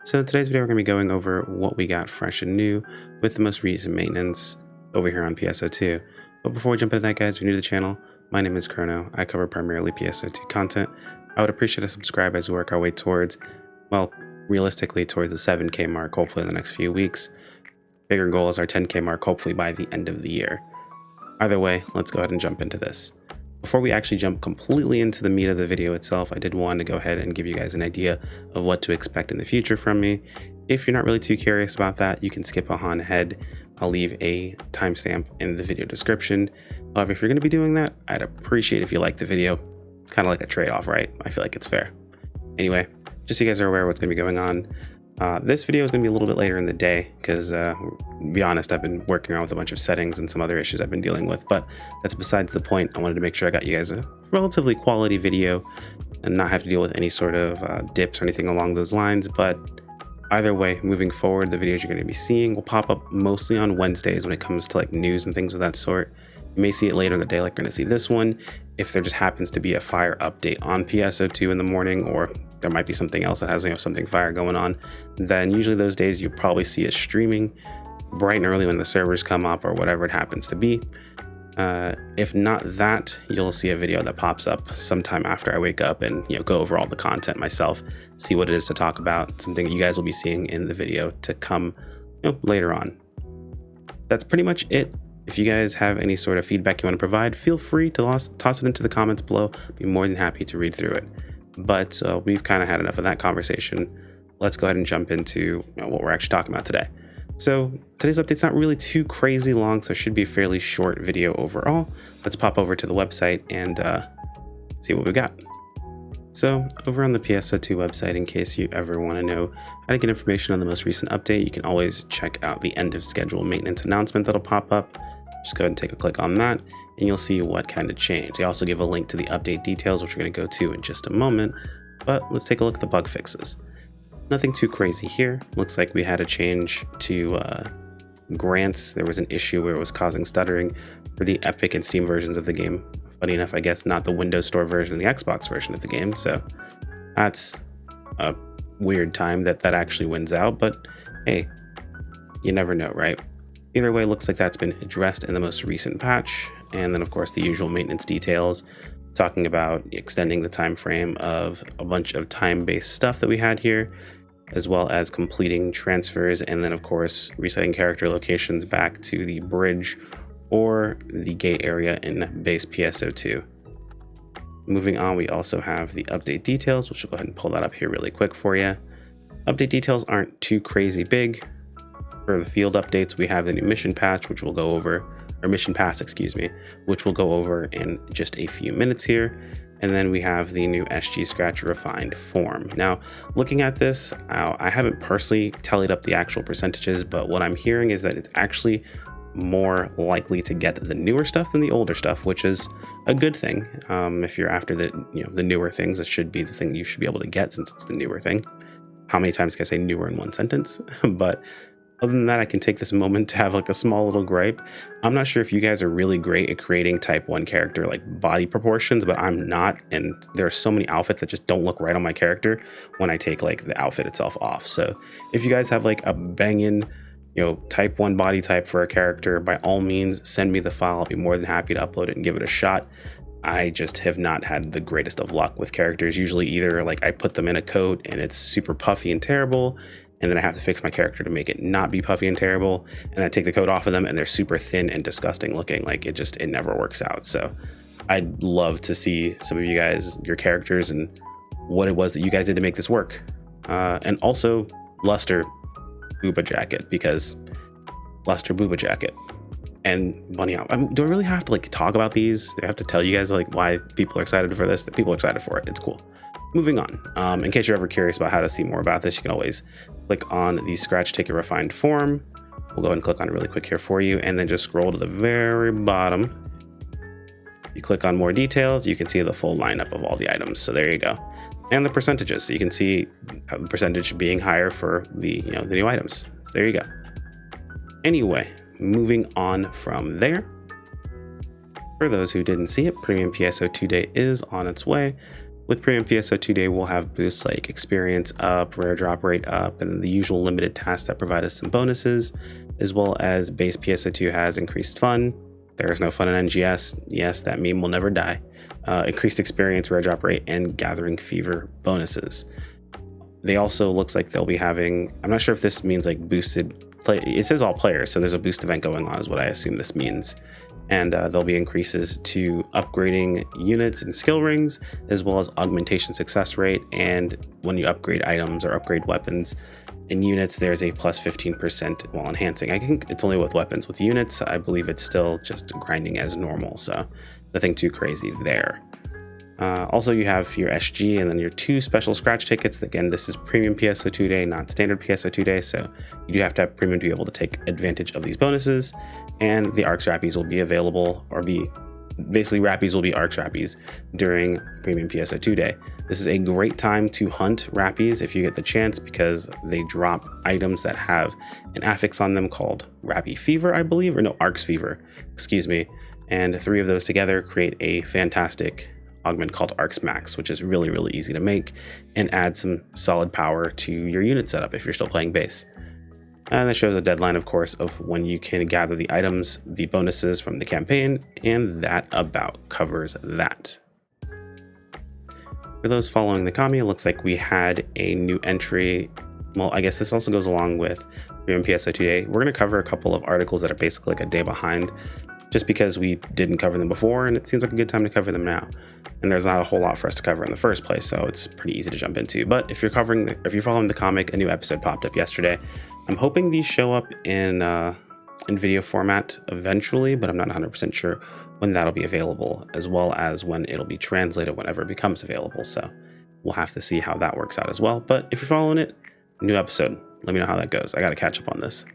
So in today's video, we're going to be going over what we got fresh and new with the most recent maintenance over here on PSO2. But before we jump into that, guys, if you're new to the channel, my name is Chrono. I cover primarily PSO2 content. I would appreciate a subscribe as we work our way towards, well, realistically towards the 7K mark, hopefully in the next few weeks. Bigger goal is our 10K mark, hopefully by the end of the year. Either way, let's go ahead and jump into this. Before we actually jump completely into the meat of the video itself, I did want to go ahead and give you guys an idea of what to expect in the future from me. If you're not really too curious about that, you can skip on ahead. I'll leave a timestamp in the video description. However, if you're going to be doing that, I'd appreciate if you like the video. Kind of like a trade-off, right? I feel like it's fair. Anyway, just so you guys are aware of what's going to be going on. This video is going to be a little bit later in the day because, to be honest, I've been working around with a bunch of settings and some other issues I've been dealing with, but that's besides the point. I wanted to make sure I got you guys a relatively quality video and not have to deal with any sort of dips or anything along those lines. But either way, moving forward, the videos you're going to be seeing will pop up mostly on Wednesdays when it comes to like news and things of that sort. You may see it later in the day, like you're going to see this one. If there just happens to be a fire update on PSO2 in the morning, or there might be something else that has something fire going on, then usually those days you'll probably see it streaming bright and early when the servers come up or whatever it happens to be. If not that, you'll see a video that pops up sometime after I wake up and go over all the content myself, see what it is to talk about, something that you guys will be seeing in the video to come later on. That's pretty much it. If you guys have any sort of feedback you want to provide, feel free to toss it into the comments below. I'd be more than happy to read through it. But we've kind of had enough of that conversation. Let's go ahead and jump into what we're actually talking about today. So today's update's not really too crazy long, so it should be a fairly short video overall. Let's pop over to the website and see what we got. So over on the PSO2 website, in case you ever want to know how to get information on the most recent update, you can always check out the end of schedule maintenance announcement that'll pop up. Just go ahead and take a click on that and you'll see what kind of changed. They also give a link to the update details, which we're going to go to in just a moment, but let's take a look at the bug fixes. Nothing too crazy here. Looks like we had a change to grants. There was an issue where it was causing stuttering for the Epic and Steam versions of the game. Funny enough, I guess not the Windows Store version, the Xbox version of the game. So that's a weird time that actually wins out, but hey, you never know, right? Either way, looks like that's been addressed in the most recent patch. And then of course the usual maintenance details, talking about extending the time frame of a bunch of time-based stuff that we had here, as well as completing transfers, and then of course resetting character locations back to the bridge or the gate area in base PSO2. Moving on, we also have the update details, which will go ahead and pull that up here really quick for you. Update details aren't too crazy big. For the field updates, we have the new mission patch, which we'll go over, or mission pass, excuse me, which we'll go over in just a few minutes here. And then we have the new SG Scratch refined form. Now, looking at this, I haven't personally tallied up the actual percentages, but what I'm hearing is that it's actually more likely to get the newer stuff than the older stuff, which is a good thing. If you're after the newer things, it should be the thing you should be able to get since it's the newer thing. How many times can I say newer in one sentence? But other than that, I can take this moment to have like a small little gripe. I'm not sure if you guys are really great at creating type 1 character like body proportions, but I'm not. And there are so many outfits that just don't look right on my character when I take like the outfit itself off. So if you guys have like a banging type 1 body type for a character, by all means, send me the file. I'll be more than happy to upload it and give it a shot. I just have not had the greatest of luck with characters. Usually either like I put them in a coat and it's super puffy and terrible, and then I have to fix my character to make it not be puffy and terrible, and I take the coat off of them and they're super thin and disgusting looking. Like it never works out. So I'd love to see some of you guys, your characters, and what it was that you guys did to make this work. And also Luster Booba Jacket, because Luster Booba Jacket and Bunny Out. I mean, do I really have to like talk about these? Do I have to tell you guys like why people are excited for this? That people are excited for it. It's cool. Moving on. In case you're ever curious about how to see more about this, you can always click on the Scratch Ticket Refined form. We'll go ahead and click on it really quick here for you, and then just scroll to the very bottom. You click on more details, you can see the full lineup of all the items. So there you go. And the percentages. So you can see the percentage being higher for the the new items. So there you go. Anyway, moving on from there. For those who didn't see it, Premium PSO2 Day is on its way. With Premium PSO2 Day, we'll have boosts like experience up, rare drop rate up, and the usual limited tasks that provide us some bonuses, as well as base PSO2 has increased fun. There is no fun in NGS. Yes, that meme will never die. Increased experience, rare drop rate, and gathering fever bonuses. They also looks like they'll be having, I'm not sure if this means like boosted play. It says all players, so there's a boost event going on is what I assume this means. And there'll be increases to upgrading units and skill rings, as well as augmentation success rate. And when you upgrade items or upgrade weapons in units, there's a plus 15% while enhancing. I think it's only with weapons. With units, I believe it's still just grinding as normal, so nothing too crazy there. Also, you have your SG and then your 2 special scratch tickets. Again, this is Premium PSO2 Day, not Standard PSO2 Day, so you do have to have Premium to be able to take advantage of these bonuses. And the Arcs Rappies will be available, or basically Rappies will be Arcs Rappies during Premium PSO2 Day. This is a great time to hunt Rappies if you get the chance, because they drop items that have an affix on them called Rappy Fever, I believe, or no, Arcs Fever, excuse me. And 3 of those together create a fantastic augment called Arcs Max, which is really, really easy to make and add some solid power to your unit setup if you're still playing base. And that shows a deadline, of course, of when you can gather the items, the bonuses from the campaign, and that about covers that. For those following the commie, it looks like we had a new entry. Well, I guess this also goes along with Premium PSO2 Day. We're going to cover a couple of articles that are basically like a day behind, just because we didn't cover them before, and it seems like a good time to cover them now. And there's not a whole lot for us to cover in the first place, so it's pretty easy to jump into. But if you're following the comic, a new episode popped up yesterday. I'm hoping these show up in video format eventually, but I'm not 100% sure when that'll be available, as well as when it'll be translated whenever it becomes available. So we'll have to see how that works out as well. But if you're following it, new episode. Let me know how that goes. I got to catch up on this.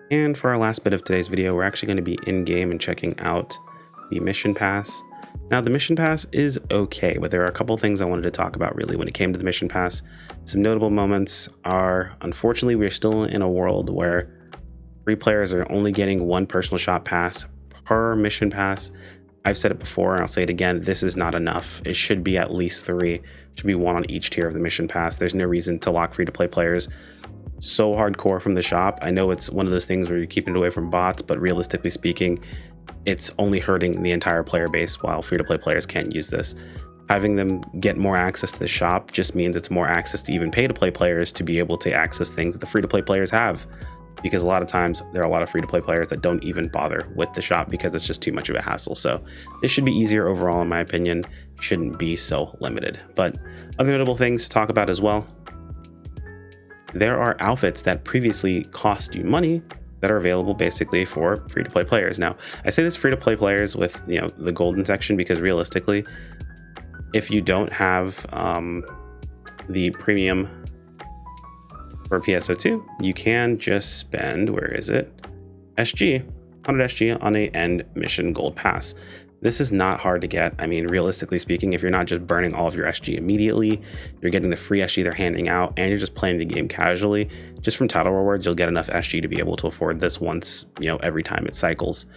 And for our last bit of today's video, we're actually going to be in-game and checking out the mission pass. Now, the mission pass is okay, but there are a couple things I wanted to talk about really when it came to the mission pass. Some notable moments are, unfortunately, we're still in a world where free players are only getting 1 personal shot pass per mission pass. I've said it before, and I'll say it again, this is not enough. It should be at least 3. It should be 1 on each tier of the mission pass. There's no reason to lock free-to-play players so hardcore from the shop. I know it's one of those things where you're keeping it away from bots, but realistically speaking, it's only hurting the entire player base while free-to-play players can't use this. Having them get more access to the shop just means it's more access to even pay-to-play players to be able to access things that the free-to-play players have. Because a lot of times there are a lot of free-to-play players that don't even bother with the shop because it's just too much of a hassle. So this should be easier overall, in my opinion. Shouldn't be so limited. But other notable things to talk about as well. There are outfits that previously cost you money that are available basically for free-to-play players. Now, I say this free-to-play players with, the golden section, because realistically, if you don't have the premium for PSO2, you can just spend, where is it? SG, 100 SG on a end mission gold pass. This is not hard to get. I mean, realistically speaking, if you're not just burning all of your SG immediately, you're getting the free SG they're handing out, and you're just playing the game casually, just from title rewards, you'll get enough SG to be able to afford this once, every time it cycles.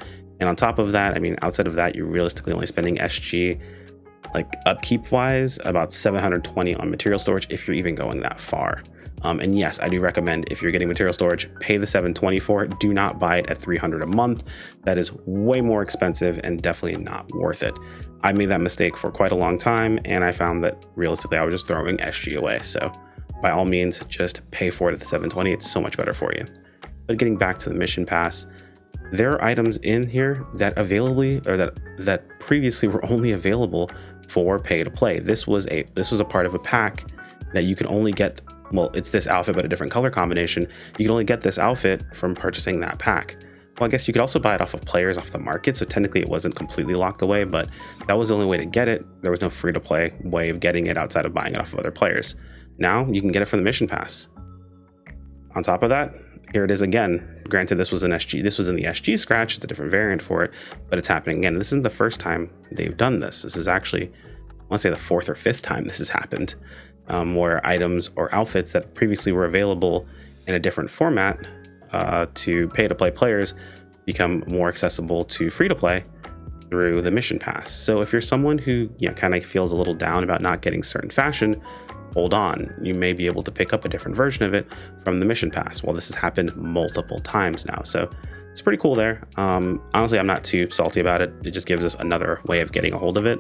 And on top of that, I mean, outside of that, you're realistically only spending SG, like upkeep wise, about 720 on material storage if you're even going that far. And yes, I do recommend, if you're getting material storage, pay the 720 for it. Do not buy it at 300 a month. That is way more expensive and definitely not worth it. I made that mistake for quite a long time, and I found that realistically I was just throwing SG away. So by all means, just pay for it at the 720. It's so much better for you. But getting back to the mission pass, there are items in here that that previously were only available for pay to play. This was a part of a pack that you can only get. Well, it's this outfit, but a different color combination. You can only get this outfit from purchasing that pack. Well, I guess you could also buy it off of players off the market, so technically it wasn't completely locked away, but that was the only way to get it. There was no free-to-play way of getting it outside of buying it off of other players. Now, you can get it from the mission pass. On top of that, here it is again. Granted, this was in SG. This was in the SG scratch. It's a different variant for it, but it's happening again. This isn't the first time they've done this. This is actually, I want to say, the 4th or 5th time this has happened. Where items or outfits that previously were available in a different format to pay-to-play players become more accessible to free-to-play, through the mission pass. So if you're someone who kind of feels a little down about not getting certain fashion, hold on, you may be able to pick up a different version of it from the mission pass. Well, this has happened multiple times now, so it's pretty cool there. Honestly, I'm not too salty about it. It just gives us another way of getting a hold of it.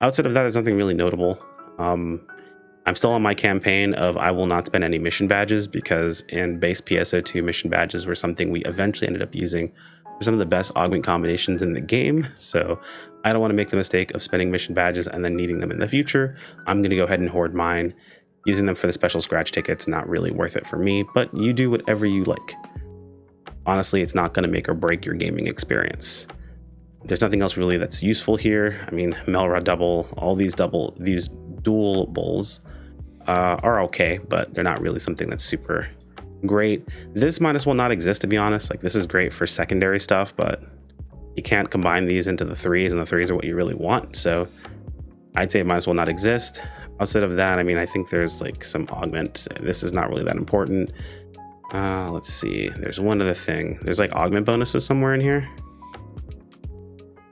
Outside of that, there's nothing really notable. I'm still on my campaign of I will not spend any mission badges, because in base PSO2, mission badges were something we eventually ended up using for some of the best augment combinations in the game. So I don't want to make the mistake of spending mission badges and then needing them in the future. I'm going to go ahead and hoard mine. Using them for the special scratch tickets, not really worth it for me, but you do whatever you like. Honestly, it's not going to make or break your gaming experience. There's nothing else really that's useful here. I mean, Melra double, all these dual bulls are okay, but they're not really something that's super great. This might as well not exist, to be honest. Like, this is great for secondary stuff, but you can't combine these into the threes, and the threes are what you really want. So I'd say it might as well not exist. Outside of that, I mean, I think there's like some augment. This is not really that important. Let's see. There's one other thing. There's like augment bonuses somewhere in here,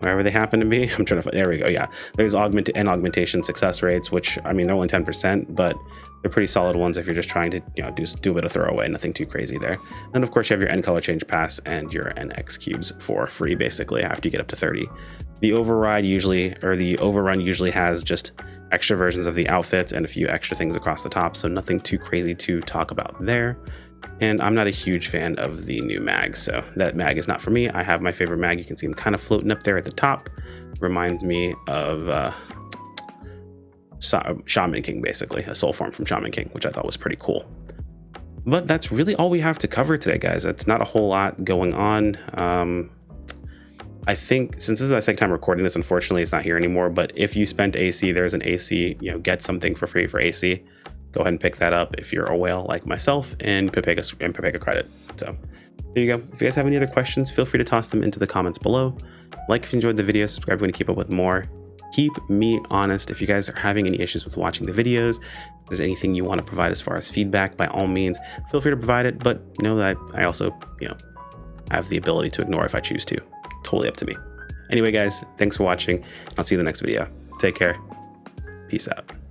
wherever they happen to be. I'm trying to find, there we go. Yeah, there's augment and augmentation success rates, which, I mean, they're only 10%, but they're pretty solid ones if you're just trying to, do a bit of throwaway, nothing too crazy there. Then of course you have your N color change pass and your NX cubes for free, basically, after you get up to 30. The overrun usually has just extra versions of the outfits and a few extra things across the top, so nothing too crazy to talk about there. And I'm not a huge fan of the new mag, so that mag is not for me. I have my favorite mag. You can see him kind of floating up there at the top. Reminds me of Shaman King, basically, a soul form from Shaman King, which I thought was pretty cool. But that's really all we have to cover today, guys. It's not a whole lot going on. I think since this is the second time recording this, unfortunately, it's not here anymore. But if you spent AC, there's an AC, get something for free for AC. Go ahead and pick that up if you're a whale like myself, and pick a credit. So there you go. If you guys have any other questions, feel free to toss them into the comments below. Like if you enjoyed the video, subscribe if you want to keep up with more. Keep me honest. If you guys are having any issues with watching the videos, if there's anything you want to provide as far as feedback, by all means, feel free to provide it. But know that I also, have the ability to ignore if I choose to. Totally up to me. Anyway, guys, thanks for watching. I'll see you in the next video. Take care. Peace out.